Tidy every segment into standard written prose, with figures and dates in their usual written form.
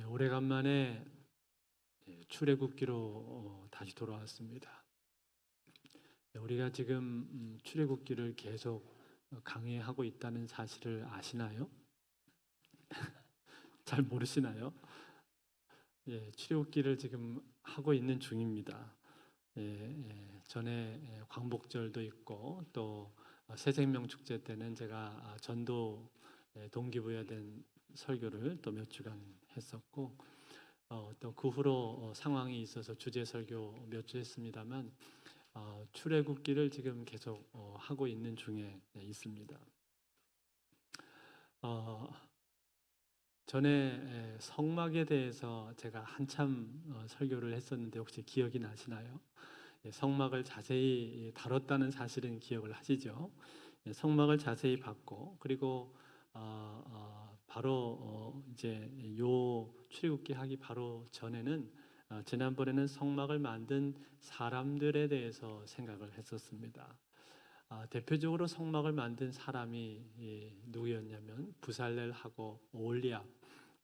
오래간만에 출애굽기로 다시 돌아왔습니다. 우리가 지금 출애굽기를 계속 강의하고 있다는 사실을 아시나요? 잘 모르시나요? 출애굽기를 지금 하고 있는 중입니다. 전에 광복절도 있고 또 새생명 축제 때는 제가 전도 동기부여된 설교를 또 몇 주간 했었고 또 그 후로 상황이 있어서 주제 설교 몇 주 했습니다만 출애굽기를 지금 계속 하고 있는 중에 있습니다. 전에 성막에 대해서 제가 한참 설교를 했었는데 혹시 기억이 나시나요? 성막을 자세히 다뤘다는 사실은 기억을 하시죠? 성막을 자세히 봤고 그리고 바로 이제 요 출애굽기 하기 바로 전에는 지난번에는 성막을 만든 사람들에 대해서 생각을 했었습니다. 대표적으로 성막을 만든 사람이 누구였냐면 부살렐하고 오홀리압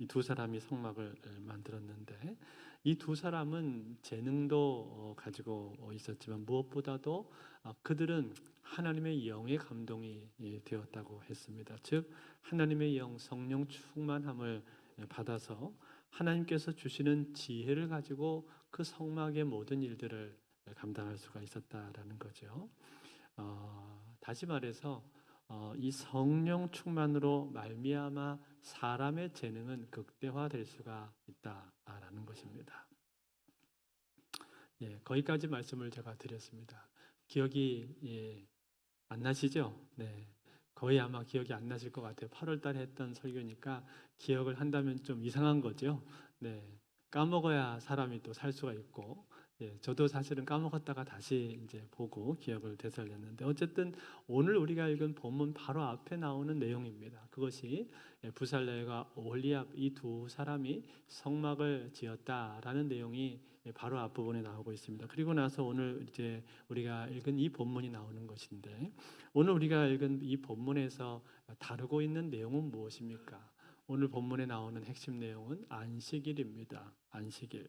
이 두 사람이 성막을 만들었는데 이 두 사람은 재능도 가지고 있었지만 무엇보다도 그들은 하나님의 영의 감동이 되었다고 했습니다. 즉 하나님의 영 성령 충만함을 받아서 하나님께서 주시는 지혜를 가지고 그 성막의 모든 일들을 감당할 수가 있었다라는 거죠. 다시 말해서 이 성령 충만으로 말미암아 사람의 재능은 극대화될 수가 있다라는 것입니다. 거기까지 말씀을 제가 드렸습니다. 기억이 안 나시죠? 네, 거의 아마 기억이 안 나실 것 같아요. 8월 달에 했던 설교니까 기억을 한다면 좀 이상한 거죠. 네, 까먹어야 사람이 또 살 수가 있고 저도 사실은 까먹었다가 다시 이제 보고 기억을 되살렸는데 어쨌든 오늘 우리가 읽은 본문 바로 앞에 나오는 내용입니다. 그것이 부살렐과 오홀리압 이 두 사람이 성막을 지었다라는 내용이 바로 앞부분에 나오고 있습니다. 그리고 나서 오늘 이제 우리가 읽은 이 본문이 나오는 것인데 오늘 우리가 읽은 이 본문에서 다루고 있는 내용은 무엇입니까? 오늘 본문에 나오는 핵심 내용은 안식일입니다. 안식일.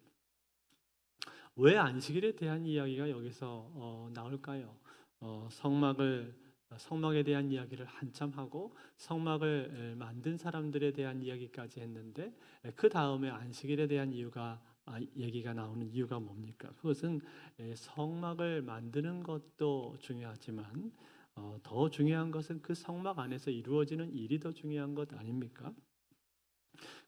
왜 안식일에 대한 이야기가 여기서 나올까요? 성막에 대한 이야기를 한참 하고 성막을 만든 사람들에 대한 이야기까지 했는데 그 다음에 안식일에 대한 얘기가 나오는 이유가 뭡니까? 그것은 성막을 만드는 것도 중요하지만 더 중요한 것은 그 성막 안에서 이루어지는 일이 더 중요한 것 아닙니까?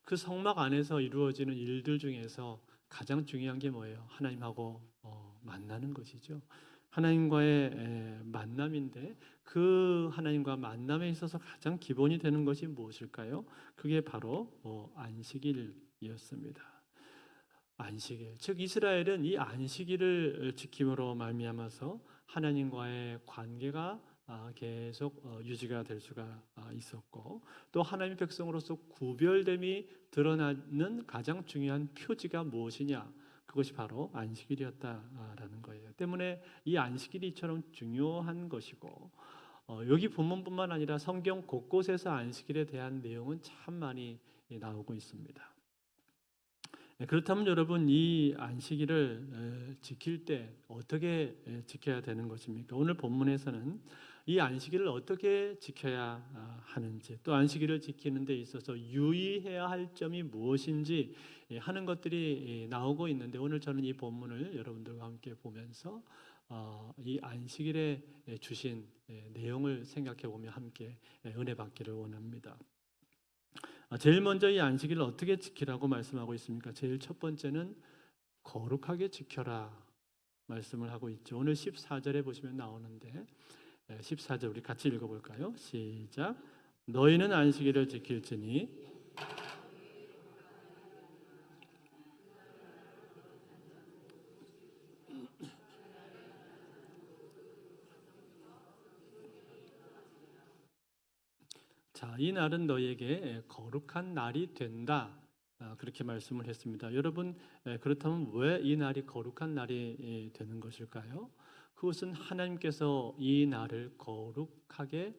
그 성막 안에서 이루어지는 일들 중에서 가장 중요한 게 뭐예요? 하나님하고 만나는 것이죠. 하나님과의 만남인데 그 하나님과 만남에 있어서 가장 기본이 되는 것이 무엇일까요? 그게 바로 안식일이었습니다. 안식일, 즉 이스라엘은 이 안식일을 지킴으로 말미암아서 하나님과의 관계가 계속 유지가 될 수가 있었고 또 하나님의 백성으로서 구별됨이 드러나는 가장 중요한 표지가 무엇이냐? 그것이 바로 안식일이었다라는 거예요. 때문에 이 안식일이 이처럼 중요한 것이고 여기 본문뿐만 아니라 성경 곳곳에서 안식일에 대한 내용은 참 많이 나오고 있습니다. 그렇다면 여러분 이 안식일을 지킬 때 어떻게 지켜야 되는 것입니까? 오늘 본문에서는 이 안식일을 어떻게 지켜야 하는지 또 안식일을 지키는 데 있어서 유의해야 할 점이 무엇인지 하는 것들이 나오고 있는데 오늘 저는 이 본문을 여러분들과 함께 보면서 이 안식일에 주신 내용을 생각해 보며 함께 은혜 받기를 원합니다. 제일 먼저 이 안식일을 어떻게 지키라고 말씀하고 있습니까? 제일 첫 번째는 거룩하게 지켜라 말씀을 하고 있죠. 오늘 14절에 보시면 나오는데 14절 우리 같이 읽어볼까요? 시작. 너희는 안식일을 지킬지니 자, 이 날은 너희에게 거룩한 날이 된다. 그렇게 말씀을 했습니다. 여러분, 그렇다면 왜 이 날이 거룩한 날이 되는 것일까요? 그것은 하나님께서 이 날을 거룩하게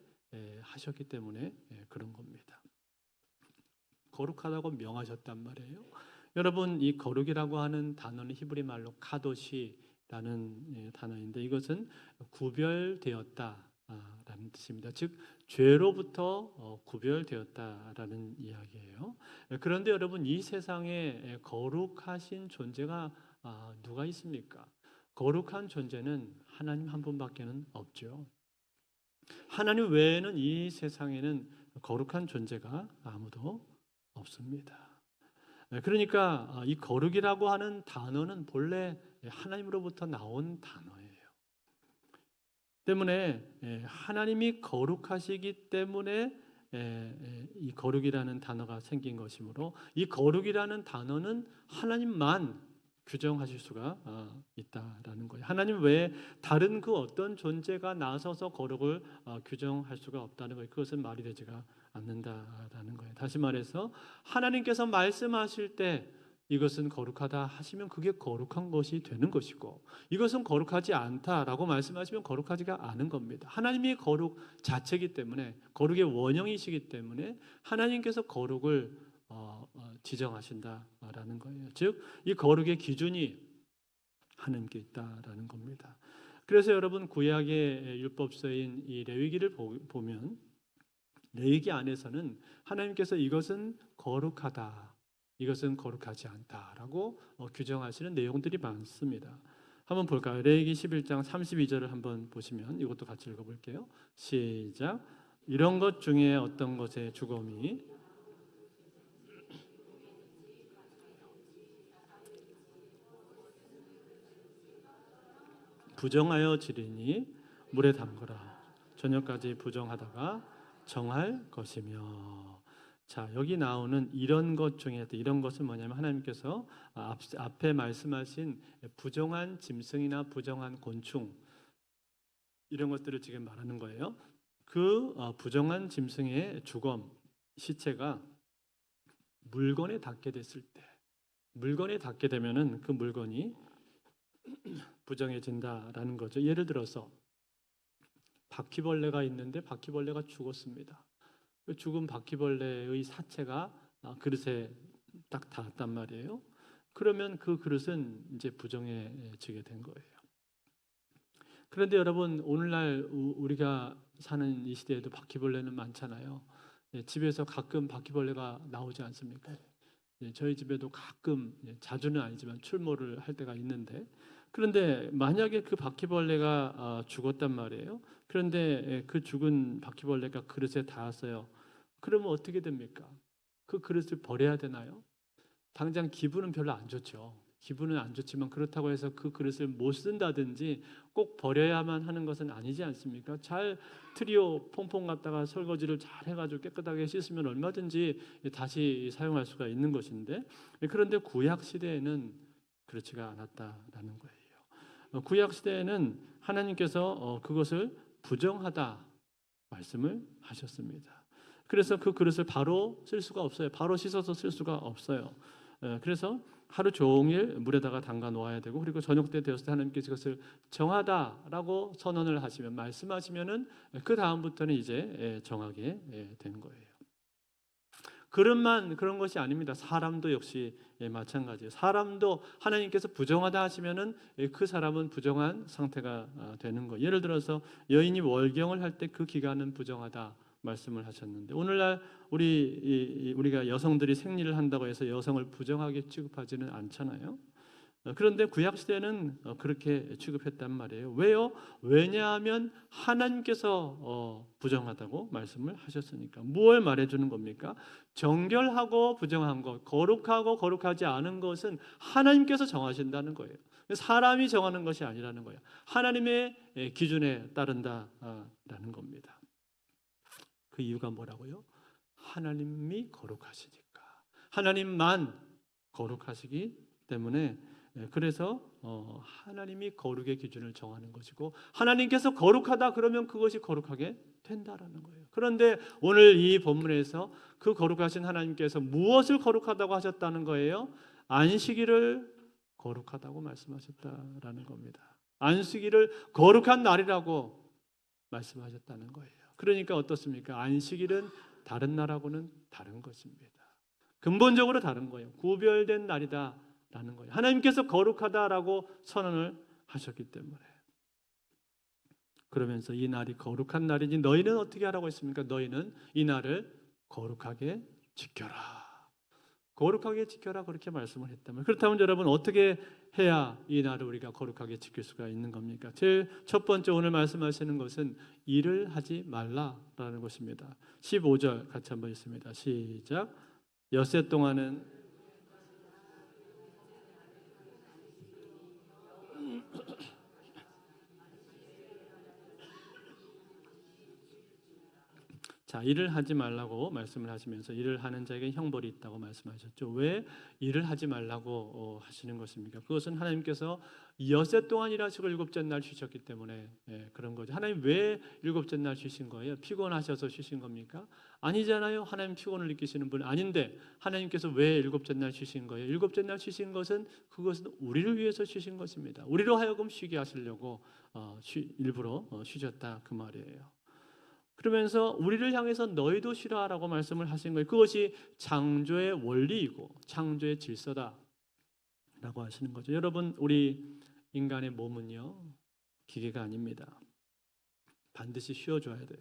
하셨기 때문에 그런 겁니다. 거룩하다고 명하셨단 말이에요. 여러분, 이 거룩이라고 하는 단어는 히브리 말로 카도시라는 단어인데 이것은 구별되었다라는 뜻입니다. 즉 죄로부터 구별되었다라는 이야기예요. 그런데 여러분, 이 세상에 거룩하신 존재가 누가 있습니까? 거룩한 존재는 하나님 한 분밖에는 없죠. 하나님 외에는 이 세상에는 거룩한 존재가 아무도 없습니다. 그러니까 이 거룩이라고 하는 단어는 본래 하나님으로부터 나온 단어예요. 때문에 하나님이 거룩하시기 때문에 이 거룩이라는 단어가 생긴 것이므로 이 거룩이라는 단어는 하나님만 규정하실 수가 있다라는 거예요. 하나님 외에 다른 그 어떤 존재가 나서서 거룩을 규정할 수가 없다는 거예요. 그것은 말이 되지가 않는다라는 거예요. 다시 말해서 하나님께서 말씀하실 때 이것은 거룩하다 하시면 그게 거룩한 것이 되는 것이고, 이것은 거룩하지 않다라고 말씀하시면 거룩하지가 않은 겁니다. 하나님이 거룩 자체이기 때문에, 거룩의 원형이시기 때문에 하나님께서 거룩을 지정하신다라는 거예요. 즉 이 거룩의 기준이 하나님께 있다라는 겁니다. 그래서 여러분, 구약의 율법서인 이 레위기를 보면 레위기 안에서는 하나님께서 이것은 거룩하다, 이것은 거룩하지 않다라고 규정하시는 내용들이 많습니다. 한번 볼까요? 레위기 11장 32절을 한번 보시면 이것도 같이 읽어볼게요. 시작. 이런 것 중에 어떤 것의 죽음이 부정하여 지리니 물에 담그라. 저녁까지 부정하다가 정할 것이며. 자, 여기 나오는 이런 것 중에 이런 것은 뭐냐면 하나님께서 앞에 말씀하신 부정한 짐승이나 부정한 곤충 이런 것들을 지금 말하는 거예요. 그 부정한 짐승의 주검, 시체가 물건에 닿게 됐을 때, 물건에 닿게 되면은 그 물건이 부정해진다라는 거죠. 예를 들어서 바퀴벌레가 있는데 바퀴벌레가 죽었습니다. 그 죽은 바퀴벌레의 사체가 그릇에 딱 닿았단 말이에요. 그러면 그 그릇은 이제 부정해지게 된 거예요. 그런데 여러분, 오늘날 우리가 사는 이 시대에도 바퀴벌레는 많잖아요. 집에서 가끔 바퀴벌레가 나오지 않습니까? 저희 집에도 가끔, 자주는 아니지만 출몰을 할 때가 있는데, 그런데 만약에 그 바퀴벌레가 죽었단 말이에요. 그런데 그 죽은 바퀴벌레가 그릇에 닿았어요. 그러면 어떻게 됩니까? 그 그릇을 버려야 되나요? 당장 기분은 별로 안 좋죠. 기분은 안 좋지만 그렇다고 해서 그 그릇을 못 쓴다든지 꼭 버려야만 하는 것은 아니지 않습니까? 잘 트리오 퐁퐁 갖다가 설거지를 잘 해가지고 깨끗하게 씻으면 얼마든지 다시 사용할 수가 있는 것인데, 그런데 구약 시대에는 그렇지가 않았다라는 거예요. 구약 시대에는 하나님께서 그것을 부정하다 말씀을 하셨습니다. 그래서 그 그릇을 바로 쓸 수가 없어요. 바로 씻어서 쓸 수가 없어요. 그래서 하루 종일 물에다가 담가 놓아야 되고, 그리고 저녁 때 되었을 때 하나님께서 그것을 정하다라고 선언을 하시면, 말씀하시면은 그 다음부터는 이제 정하게 된 거예요. 그런 것이 아닙니다. 사람도 역시 마찬가지예요. 사람도 하나님께서 부정하다 하시면은 그 사람은 부정한 상태가 되는 거예요. 예를 들어서 여인이 월경을 할 때 그 기간은 부정하다 말씀을 하셨는데, 오늘날 우리가 여성들이 생리를 한다고 해서 여성을 부정하게 취급하지는 않잖아요. 그런데 구약 시대는 그렇게 취급했단 말이에요. 왜요? 왜냐하면 하나님께서 부정하다고 말씀을 하셨으니까. 무엇을 말해주는 겁니까? 정결하고 부정한 것, 거룩하고 거룩하지 않은 것은 하나님께서 정하신다는 거예요. 사람이 정하는 것이 아니라는 거예요. 하나님의 기준에 따른다라는 겁니다. 그 이유가 뭐라고요? 하나님이 거룩하시니까. 하나님만 거룩하시기 때문에, 그래서 하나님이 거룩의 기준을 정하는 것이고, 하나님께서 거룩하다 그러면 그것이 거룩하게 된다라는 거예요. 그런데 오늘 이 본문에서 그 거룩하신 하나님께서 무엇을 거룩하다고 하셨다는 거예요? 안식일을 거룩하다고 말씀하셨다라는 겁니다. 안식일을 거룩한 날이라고 말씀하셨다는 거예요. 그러니까 어떻습니까? 안식일은 다른 날하고는 다른 것입니다. 근본적으로 다른 거예요. 구별된 날이다라는 거예요. 하나님께서 거룩하다라고 선언을 하셨기 때문에. 그러면서 이 날이 거룩한 날이니 너희는 어떻게 하라고 했습니까? 너희는 이 날을 거룩하게 지켜라. 거룩하게 지켜라 그렇게 말씀을 했다면, 그렇다면 여러분 어떻게 해야 이 날을 우리가 거룩하게 지킬 수가 있는 겁니까? 제일 첫 번째 오늘 말씀하시는 것은 일을 하지 말라라는 것입니다. 15절 같이 한번 읽습니다. 시작. 엿새 동안은 자, 일을 하지 말라고 말씀을 하시면서 일을 하는 자에게 형벌이 있다고 말씀하셨죠. 왜 일을 하지 말라고 하시는 것입니까? 그것은 하나님께서 엿새 동안 일하시고 일곱째 날 쉬셨기 때문에 그런 거죠. 하나님 왜 일곱째 날 쉬신 거예요? 피곤하셔서 쉬신 겁니까? 아니잖아요. 하나님 피곤을 느끼시는 분 아닌데 하나님께서 왜 일곱째 날 쉬신 거예요? 일곱째 날 쉬신 것은 그것은 우리를 위해서 쉬신 것입니다. 우리로 하여금 쉬게 하시려고 일부러 쉬셨다 그 말이에요. 그러면서 우리를 향해서 너희도 쉬라라고 말씀을 하신 거예요. 그것이 창조의 원리이고 창조의 질서다라고 하시는 거죠. 여러분, 우리 인간의 몸은요 기계가 아닙니다. 반드시 쉬어줘야 돼요.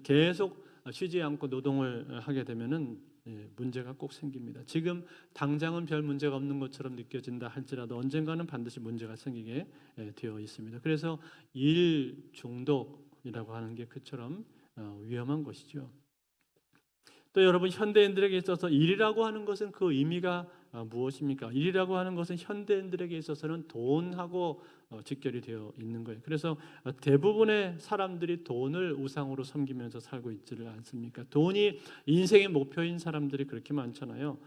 계속 쉬지 않고 노동을 하게 되면은 문제가 꼭 생깁니다. 지금 당장은 별 문제가 없는 것처럼 느껴진다 할지라도 언젠가는 반드시 문제가 생기게 되어 있습니다. 그래서 일 중독이라고 하는 게 그처럼 위험한 것이죠. 또 여러분, 현대인들에게 있어서 일이라고 하는 것은 그 의미가 무엇입니까? 일이라고 하는 것은 현대인들에게 있어서는 돈하고 직결이 되어 있는 거예요. 그래서 대부분의 사람들이 돈을 우상으로 섬기면서 살고 있지를 않습니까? 돈이 인생의 목표인 사람들이 그렇게 많잖아요.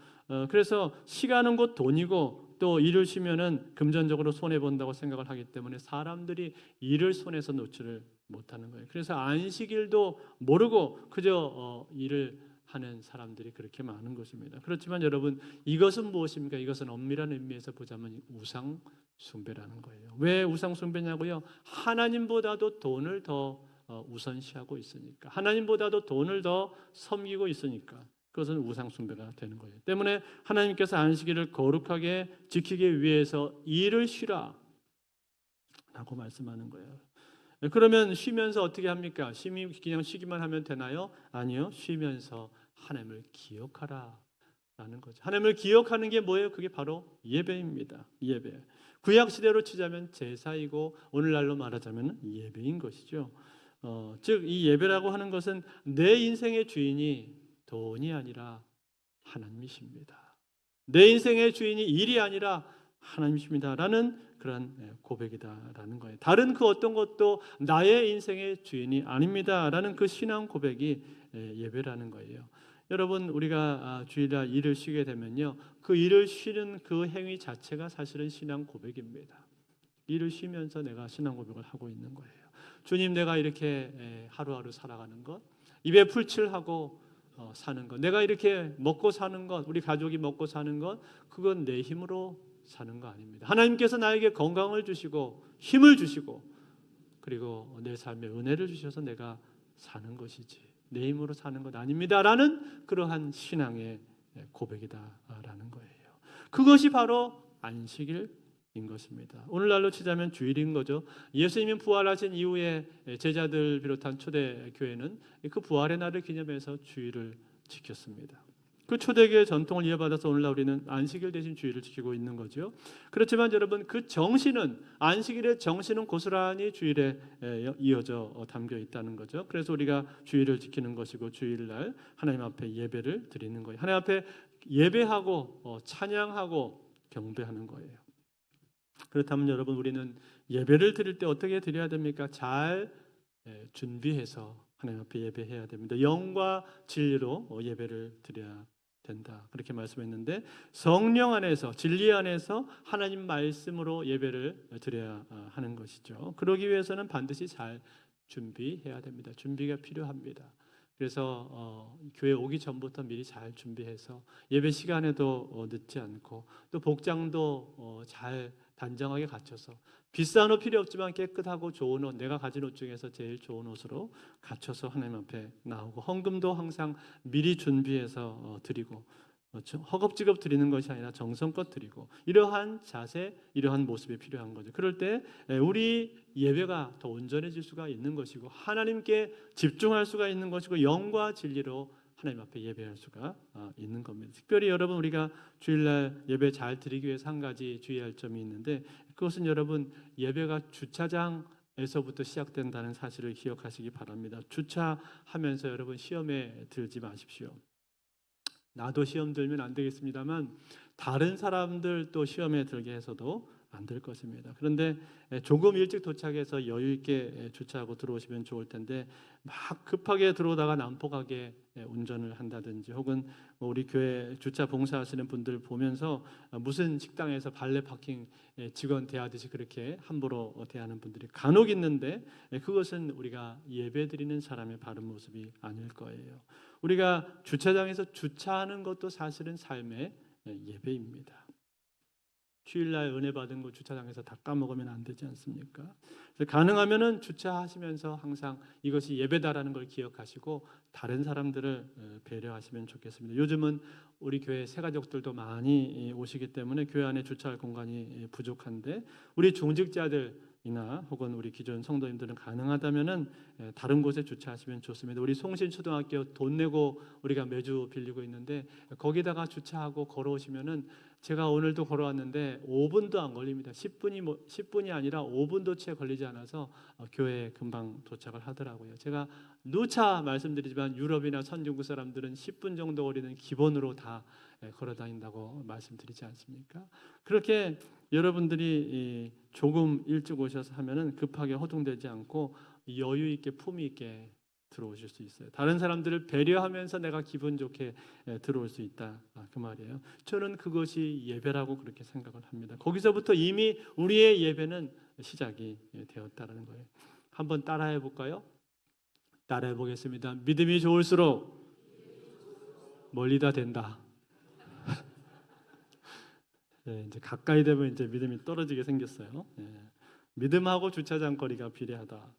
그래서 시간은 곧 돈이고 또 일을 쉬면은 금전적으로 손해 본다고 생각을 하기 때문에 사람들이 일을 손에서 놓지를 못하는 거예요. 그래서 안식일도 모르고 그저 일을 하는 사람들이 그렇게 많은 것입니다. 그렇지만 여러분, 이것은 무엇입니까? 이것은 엄밀한 의미에서 보자면 우상 숭배라는 거예요. 왜 우상 숭배냐고요? 하나님보다도 돈을 더 우선시하고 있으니까, 하나님보다도 돈을 더 섬기고 있으니까 그것은 우상 숭배가 되는 거예요. 때문에 하나님께서 안식일을 거룩하게 지키기 위해서 일을 쉬라 라고 말씀하는 거예요. 그러면 쉬면서 어떻게 합니까? 그냥 쉬기만 하면 되나요? 아니요. 쉬면서 하나님을 기억하라 라는 거죠. 하나님을 기억하는 게 뭐예요? 그게 바로 예배입니다. 예배. 구약 시대로 치자면 제사이고 오늘날로 말하자면 예배인 것이죠. 즉 이 예배라고 하는 것은 내 인생의 주인이 돈이 아니라 하나님이십니다. 내 인생의 주인이 일이 아니라 하나님이십니다라는 그런 고백이다라는 거예요. 다른 그 어떤 것도 나의 인생의 주인이 아닙니다라는 그 신앙 고백이 예배라는 거예요. 여러분, 우리가 주일날 일을 쉬게 되면요, 그 일을 쉬는 그 행위 자체가 사실은 신앙 고백입니다. 일을 쉬면서 내가 신앙 고백을 하고 있는 거예요. 주님, 내가 이렇게 하루하루 살아가는 것, 입에 풀칠하고 사는 것, 내가 이렇게 먹고 사는 것, 우리 가족이 먹고 사는 것, 그건 내 힘으로 사는 거 아닙니다. 하나님께서 나에게 건강을 주시고 힘을 주시고 그리고 내 삶에 은혜를 주셔서 내가 사는 것이지 내 힘으로 사는 것 아닙니다라는 그러한 신앙의 고백이다라는 거예요. 그것이 바로 안식일인 것입니다. 오늘날로 치자면 주일인 거죠. 예수님이 부활하신 이후에 제자들 비롯한 초대교회는 그 부활의 날을 기념해서 주일을 지켰습니다. 그 초대교회 전통을 이어받아서 오늘날 우리는 안식일 대신 주일을 지키고 있는 거죠. 그렇지만 여러분, 그 정신은, 안식일의 정신은 고스란히 주일에 이어져 담겨 있다는 거죠. 그래서 우리가 주일을 지키는 것이고 주일날 하나님 앞에 예배를 드리는 거예요. 하나님 앞에 예배하고 찬양하고 경배하는 거예요. 그렇다면 여러분, 우리는 예배를 드릴 때 어떻게 드려야 됩니까? 잘 준비해서 하나님 앞에 예배해야 됩니다. 영과 진리로 예배를 드려야 된다. 그렇게 말씀했는데 성령 안에서, 진리 안에서 하나님 말씀으로 예배를 드려야 하는 것이죠. 그러기 위해서는 반드시 잘 준비해야 됩니다. 준비가 필요합니다. 그래서 교회 오기 전부터 미리 잘 준비해서 예배 시간에도 늦지 않고 또 복장도 잘 단정하게 갖춰서 비싼 옷 필요 없지만 깨끗하고 좋은 옷, 내가 가진 옷 중에서 제일 좋은 옷으로 갖춰서 하나님 앞에 나오고 헌금도 항상 미리 준비해서 드리고 그렇죠? 허겁지겁 드리는 것이 아니라 정성껏 드리고 이러한 자세, 이러한 모습이 필요한 거죠. 그럴 때 우리 예배가 더 온전해질 수가 있는 것이고 하나님께 집중할 수가 있는 것이고 영과 진리로 하나님 앞에 예배할 수가 있는 겁니다. 특별히 여러분 우리가 주일날 예배 잘 드리기 위해서 한 가지 주의할 점이 있는데 그것은 여러분 예배가 주차장에서부터 시작된다는 사실을 기억하시기 바랍니다. 주차하면서 여러분 시험에 들지 마십시오. 나도 시험 들면 안 되겠습니다만 다른 사람들 또 시험에 들게 해서도 안 될 것입니다. 그런데 조금 일찍 도착해서 여유 있게 주차하고 들어오시면 좋을 텐데 막 급하게 들어오다가 난폭하게 운전을 한다든지 혹은 우리 교회 주차 봉사하시는 분들 보면서 무슨 식당에서 발레 파킹 직원 대하듯이 그렇게 함부로 대하는 분들이 간혹 있는데 그것은 우리가 예배드리는 사람의 바른 모습이 아닐 거예요. 우리가 주차장에서 주차하는 것도 사실은 삶의 예배입니다. 주일날 은혜 받은 거 주차장에서 다 까먹으면 안 되지 않습니까? 그래서 가능하면은 주차하시면서 항상 이것이 예배다라는 걸 기억하시고 다른 사람들을 배려하시면 좋겠습니다. 요즘은 우리 교회 새가족들도 많이 오시기 때문에 교회 안에 주차할 공간이 부족한데 우리 중직자들이나 혹은 우리 기존 성도님들은 가능하다면은 다른 곳에 주차하시면 좋습니다. 우리 송신초등학교 돈 내고 우리가 매주 빌리고 있는데 거기다가 주차하고 걸어오시면은 제가 오늘도 걸어왔는데 5분도 안 걸립니다. 10분이 아니라 5분도 채 걸리지 않아서 교회에 금방 도착을 하더라고요. 제가 누차 말씀드리지만 유럽이나 선진국 사람들은 10분 정도 거리는 기본으로 다 걸어 다닌다고 말씀드리지 않습니까? 그렇게 여러분들이 조금 일찍 오셔서 하면은 급하게 허둥대지 않고 여유 있게 품위 있게 들어오실 수 있어요. 다른 사람들을 배려하면서 내가 기분 좋게 들어올 수 있다. 그 말이에요. 저는 그것이 예배라고 그렇게 생각을 합니다. 거기서부터 이미 우리의 예배는 시작이 되었다는 거예요. 한번 따라해 볼까요? 따라해 보겠습니다. 믿음이 좋을수록 멀리다 된다. 이제 가까이 되면 이제 믿음이 떨어지게 생겼어요. 믿음하고 주차장 거리가 비례하다.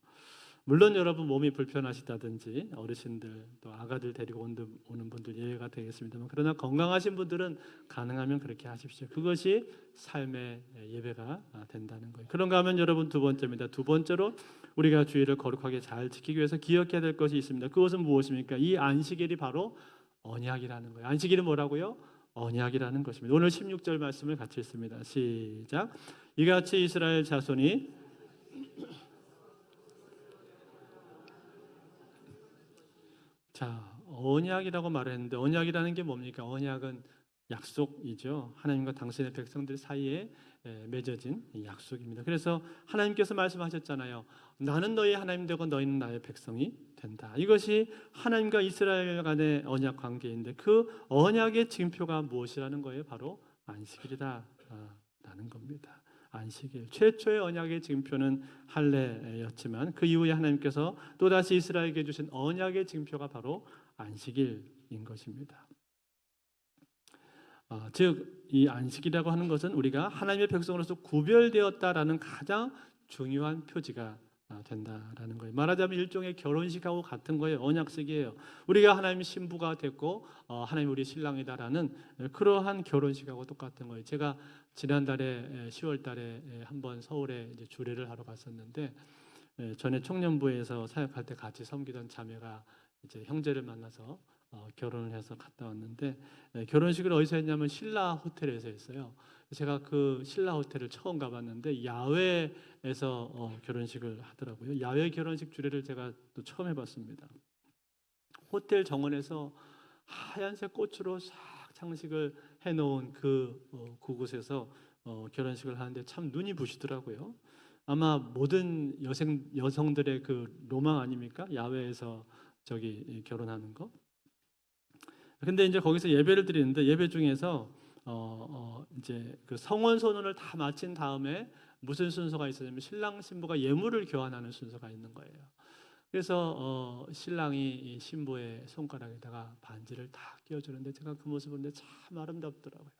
물론 여러분 몸이 불편하시다든지 어르신들 또 아가들 데리고 오는 분들 예외가 되겠습니다만 그러나 건강하신 분들은 가능하면 그렇게 하십시오. 그것이 삶의 예배가 된다는 거예요. 그런가 하면 여러분 두 번째입니다. 두 번째로 우리가 주의를 거룩하게 잘 지키기 위해서 기억해야 될 것이 있습니다. 그것은 무엇입니까? 이 안식일이 바로 언약이라는 거예요. 안식일은 뭐라고요? 언약이라는 것입니다. 오늘 16절 말씀을 같이 읽습니다. 시작. 이같이 이스라엘 자손이 자, 언약이라고 말했는데 언약이라는 게 뭡니까? 언약은 약속이죠. 하나님과 당신의 백성들 사이에 맺어진 약속입니다. 그래서 하나님께서 말씀하셨잖아요. 나는 너희 하나님 되고 너희는 나의 백성이 된다. 이것이 하나님과 이스라엘 간의 언약 관계인데 그 언약의 징표가 무엇이라는 거예요? 바로 안식일이다 라는 겁니다. 안식일 최초의 언약의 징표는 할례였지만 그 이후에 하나님께서 또다시 이스라엘에게 주신 언약의 징표가 바로 안식일인 것입니다. 즉 이 안식이라고 하는 것은 우리가 하나님의 백성으로서 구별되었다라는 가장 중요한 표지가 된다라는 거예요. 말하자면 일종의 결혼식하고 같은 거예요. 언약식이에요. 우리가 하나님의 신부가 됐고 하나님 우리 신랑이다라는 그러한 결혼식하고 똑같은 거예요. 제가 지난달에 10월달에 한번 서울에 이제 주례를 하러 갔었는데 전에 청년부에서 사역할 때 같이 섬기던 자매가 이제 형제를 만나서 결혼을 해서 갔다 왔는데 결혼식을 어디서 했냐면 신라 호텔에서 했어요. 제가 그 신라 호텔을 처음 가봤는데 야외에서 결혼식을 하더라고요. 야외 결혼식 주례를 제가 또 처음 해봤습니다. 호텔 정원에서 하얀색 꽃으로 싹 장식을 해놓은 그곳에서 결혼식을 하는데 참 눈이 부시더라고요. 아마 모든 여성들의 그 로망 아닙니까? 야외에서 저기 결혼하는 거. 근데 이제 거기서 예배를 드리는데 예배 중에서 이제 그 성원 선언을 다 마친 다음에 무슨 순서가 있었냐면 신랑 신부가 예물을 교환하는 순서가 있는 거예요. 그래서 신랑이 이 신부의 손가락에다가 반지를 다 끼워주는데 제가 그 모습을 보는데 참 아름답더라고요.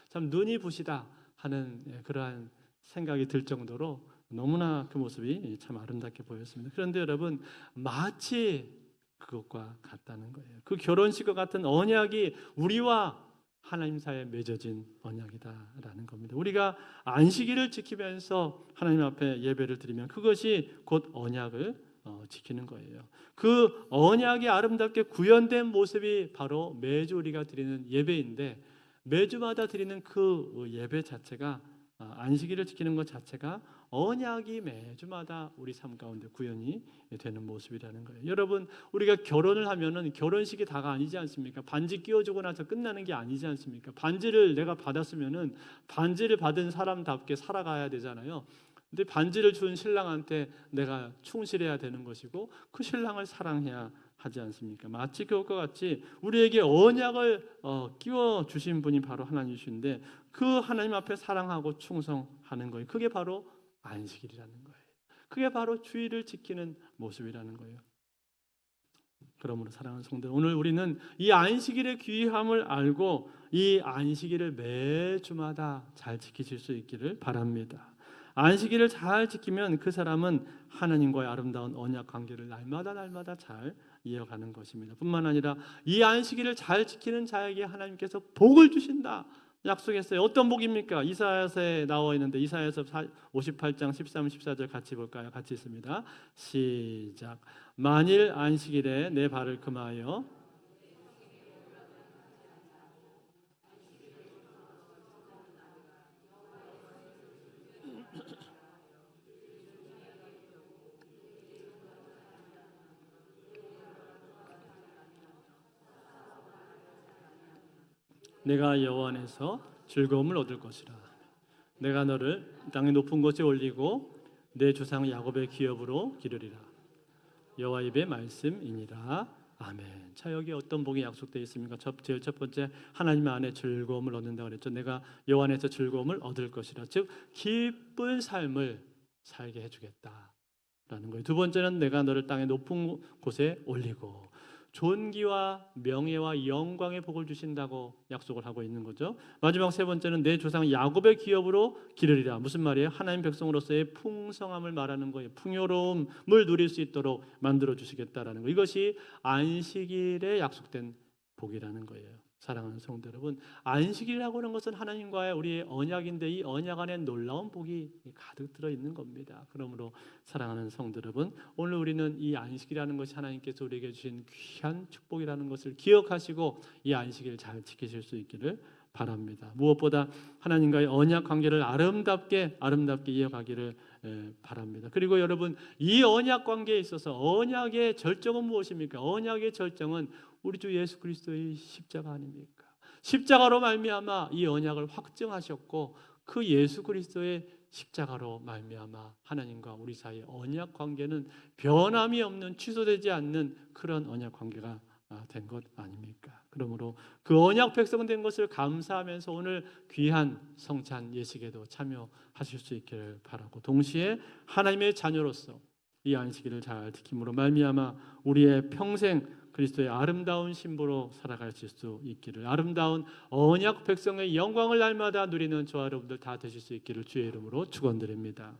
참 눈이 부시다 하는 그러한 생각이 들 정도로 너무나 그 모습이 참 아름답게 보였습니다. 그런데 여러분 마치 그것과 같다는 거예요. 그 결혼식과 같은 언약이 우리와 하나님 사이에 맺어진 언약이다라는 겁니다. 우리가 안식일을 지키면서 하나님 앞에 예배를 드리면 그것이 곧 언약을 지키는 거예요. 그 언약이 아름답게 구현된 모습이 바로 매주 우리가 드리는 예배인데, 매주마다 드리는 그 예배 자체가, 안식일을 지키는 것 자체가 언약이 매주마다 우리 삶 가운데 구현이 되는 모습이라는 거예요. 여러분, 우리가 결혼을 하면은 결혼식이 다가 아니지 않습니까? 반지 끼워주고 나서 끝나는 게 아니지 않습니까? 반지를 내가 받았으면은 반지를 받은 사람답게 살아가야 되잖아요. 근데 반지를 준 신랑한테 내가 충실해야 되는 것이고 그 신랑을 사랑해야 하지 않습니까? 마치 그것과 같이 우리에게 언약을 끼워 주신 분이 바로 하나님이신데, 그 하나님 앞에 사랑하고 충성하는 거예요. 그게 바로 안식일이라는 거예요. 그게 바로 주의를 지키는 모습이라는 거예요. 그러므로 사랑하는 성도, 오늘 우리는 이 안식일의 귀함을 알고 이 안식일을 매주마다 잘 지키실 수 있기를 바랍니다. 안식일을 잘 지키면 그 사람은 하나님과의 아름다운 언약 관계를 날마다 잘 이어가는 것입니다. 뿐만 아니라 이 안식일을 잘 지키는 자에게 하나님께서 복을 주신다 약속했어요. 어떤 복입니까? 이사야서에 나와 있는데, 이사야서 58장 13, 14절 같이 볼까요? 같이 있습니다. 시작. 만일 안식일에 내 발을 금하여 내가 여호와 안에서 즐거움을 얻을 것이라. 내가 너를 땅의 높은 곳에 올리고 내 조상 야곱의 기업으로 기르리라. 여호와 입의 말씀이니라. 아멘. 자, 여기 어떤 복이 약속되어 있습니까? 제일 첫 번째, 하나님 안에 즐거움을 얻는다고 그랬죠. 내가 여호와 안에서 즐거움을 얻을 것이라. 즉 기쁜 삶을 살게 해주겠다라는 거예요. 두 번째는 내가 너를 땅의 높은 곳에 올리고 존귀와 명예와 영광의 복을 주신다고 약속을 하고 있는 거죠. 마지막 세 번째는 내 조상 야곱의 기업으로 기르리라. 무슨 말이에요? 하나님 백성으로서의 풍성함을 말하는 거예요. 풍요로움을 누릴 수 있도록 만들어 주시겠다라는 거. 이것이 안식일에 약속된 복이라는 거예요. 사랑하는 성도 여러분, 안식일이라고 하는 것은 하나님과의 우리의 언약인데, 이 언약 안에 놀라운 복이 가득 들어 있는 겁니다. 그러므로 사랑하는 성도 여러분, 오늘 우리는 이 안식이라는 것이 하나님께서 우리에게 주신 귀한 축복이라는 것을 기억하시고 이 안식일 잘 지키실 수 있기를 바랍니다. 무엇보다 하나님과의 언약 관계를 아름답게 이어가기를 바랍니다. 그리고 여러분, 이 언약 관계에 있어서 언약의 절정은 무엇입니까? 언약의 절정은 우리 주 예수 그리스도의 십자가 아닙니까? 십자가로 말미암아 이 언약을 확증하셨고, 그 예수 그리스도의 십자가로 말미암아 하나님과 우리 사이의 언약 관계는 변함이 없는, 취소되지 않는 그런 언약 관계가 된 것 아닙니까? 그러므로 그 언약 백성 된 것을 감사하면서 오늘 귀한 성찬 예식에도 참여하실 수 있기를 바라고, 동시에 하나님의 자녀로서 이 안식일을 잘 지킴으로 말미암아 우리의 평생 그리스도의 아름다운 신부로 살아가실 수 있기를, 아름다운 언약 백성의 영광을 날마다 누리는 저와 여러분들 다 되실 수 있기를 주의 이름으로 축원드립니다.